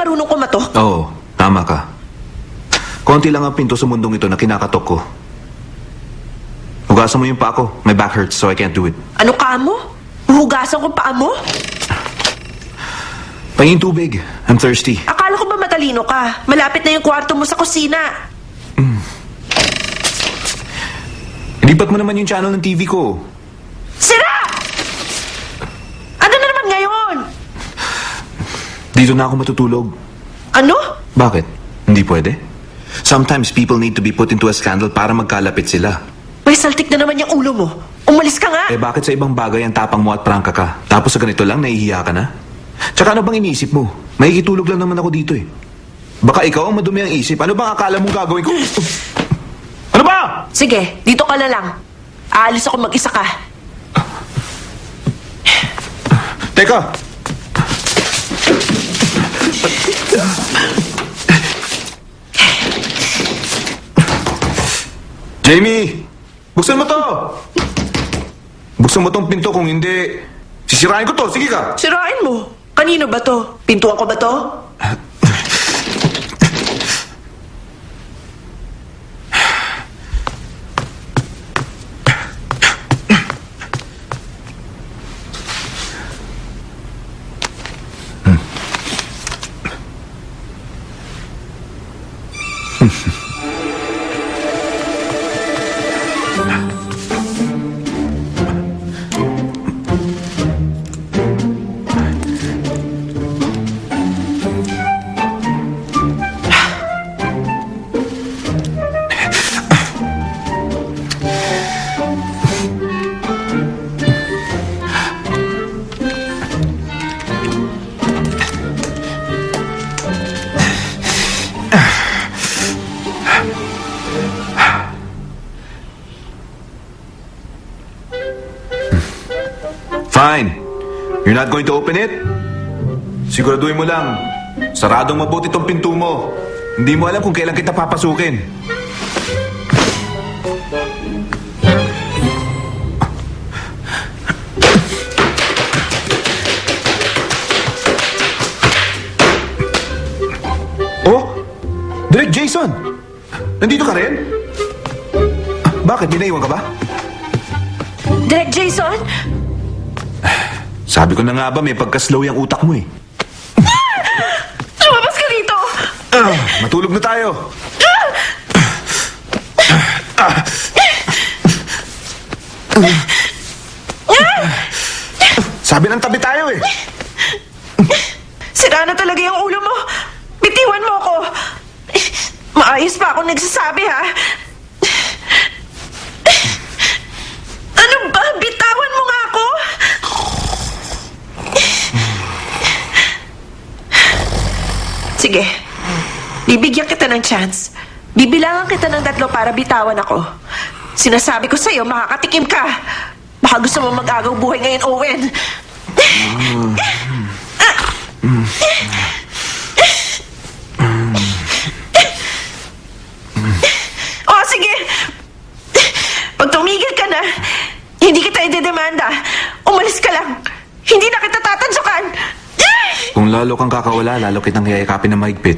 marunong kumatok? Oo, tama ka. Konti lang ang pinto sa mundong ito na kinakatok ko. Hugasan mo yung paa ko. My back hurts so I can't do it. Ano ka mo? Huhugasan ko paa mo? Pahingin tubig. I'm thirsty. Akala ko ba matalino ka? Malapit na yung kwarto mo sa kusina. Lipat mo naman yung channel ng TV ko. Sira! Ano na naman ngayon? Dito na ako matutulog. Ano? Bakit? Hindi pwede? Sometimes people need to be put into a scandal para magkalapit sila. May saltik na naman yung ulo mo. Umalis ka nga. Eh bakit sa ibang bagay ang tapang mo at prangka ka? Tapos sa ganito lang, nahihiya ka na? Tsaka ano bang iniisip mo? Makikitulog lang naman ako dito eh. Baka ikaw ang madumi ang isip. Ano bang akala mong gagawin ko? Ano ba? Sige, dito ka na lang. Aalis ako mag-isa ka. Teka! Jamie! Buksan mo to! Buksan mo tong pinto, kung hindi, sisirain ko to. Sige ka! Sirain mo. Kanino ba to? Pintuan ko ba to? Fine. You're not going to open it? Siguraduhin mo lang. Saradong mabuti tong pinto mo. Hindi mo alam kung kailan kita papasukin. Oh? Direk Jason! Nandito ka rin? Bakit? Dinaiwan ka ba? Direk Jason? Sabi ko na nga ba, may pagka-slow yung utak mo eh. Lumabas ka dito! Matulog na tayo. Sabi ng tabi tayo eh. Sira na talaga yung ulo mo. Bitiwan mo ako. Maayos pa akong nagsasabi, ha? Ano ba? Bitawan mo nga ako? Sige. Bibigyan kita ng chance. Bibilangan kita ng 3 para bitawan ako. Sinasabi ko sa'yo, makakatikim ka. Baka gusto mo mag-agaw buhay ngayon, Owen. Oh, sige. Pag tumigil ka na, hindi kita idedemanda. Umalis ka lang. Hindi na kita tatansukan. Kung lalo kang kakawala, lalo kitang hiyayakapin na mahigpit.